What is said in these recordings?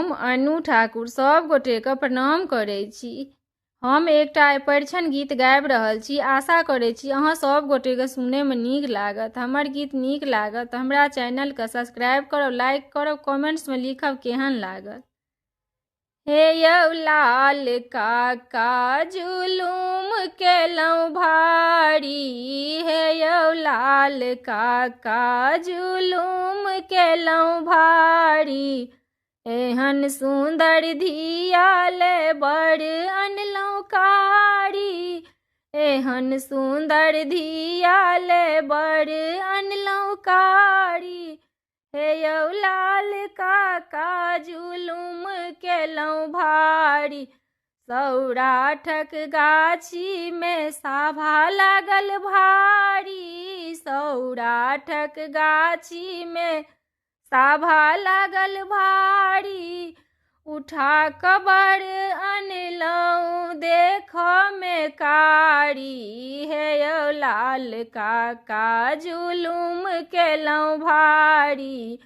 हम अनु ठाकुर सब गोटेके प्रणाम करै छी। हम एकटा परिछन गीत गाबि रहल छी। आशा करै छी अहाँ सब गोटेके सुनैमे नीक लागत। हमर गीत नीक लागत तऽ हमरा चैनलके सब्सक्राइब करब, लाइक करब, कमेंट्समे लिखब केहन लागत। हे यौ लाल काका जुलूम केलहुँ भारी, हे यौ लाल काका जुलूम केलहुँ भारी। एहन सुन्दर धियाले बड़ अनलहुँ कारी, एहन सुन्दर धियाले बड़ अनलहुँ कारी। हे यौ लाल काका जुलूम केलहुँ भारी। सौराठक गाछीमे साभा लागल भारी, सौराठक गाछीमे साभा लागल भारी। उठा कबर अनलहुँ देखऽमे कारी, हे यौ लाल काका जुलूम केलहुँ भारी,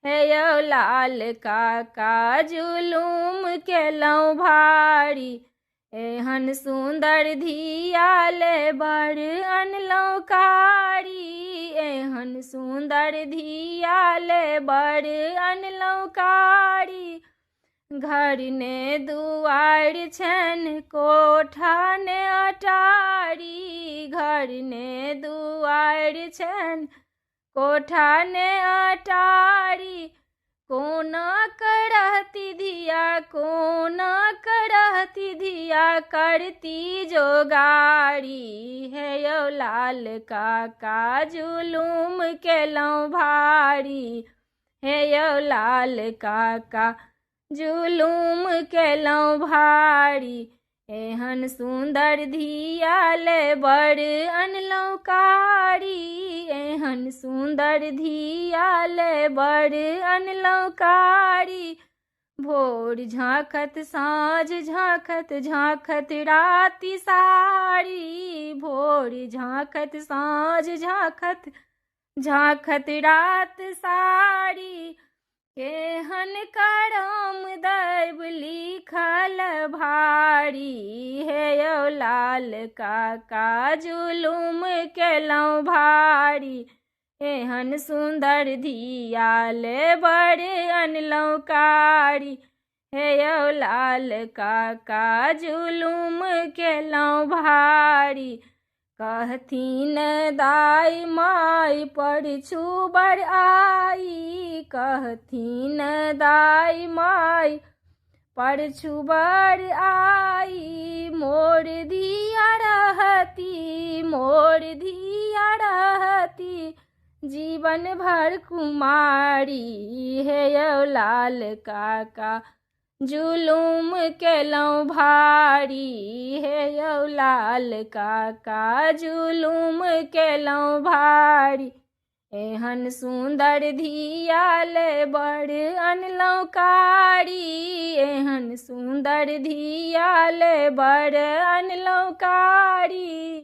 हे यौ लाल काका जुलूम केलहुँ भारी। एहन सुन्दर धियाले बड़ अनलहुँ कारी, एहन सुन्दर धियाले बड़ अनलहुँ कारी। घर ने दुआरि छनि कोठा ने अटारी, घर ने दुआरि छनि कोठा ने अटारी। कोना करहती धिया, कोना करहती धिया करती जोगारी। हे यौ लाल काका जुलूम केलहुँ भारी, हे यौ लाल काका जुलूम केलहुँ भारी। एहन सुन्दर धियाले बड़ अनलहुँ कारी, एहन सुन्दर धियाले बड़ अनलहुँ कारी। भोर झाँखत साँझ झाँखत झाँखत राति सारी, भोर झाँखत साँझ झाँखत झाँखत रात सारी। केहन करम दैब लिखल भारी, हे यौ लाल काका जुलूम केलहुँ भारी। एहन सुन्दर धियाले बड़ अनलहुँ कारी, हे यौ लाल काका जुलूम केलहुँ भारी। कहथिन दाइ माइ परछु बड़ आई, कहथिन दाइ माइ परछु बड़ आई। मोर धिया रहती, मोर धिया रहती जीवन भर कुमारी, हे यौ लाल काका जुलूम केलहुँ भारी, हे यौ लाल काका जुलूम केलहुँ भारी। एहन सुन्दर धियाले बड़ अनलहुँ कारी, एहन सुन्दर धियाले बड़ अनलहुँ कारी।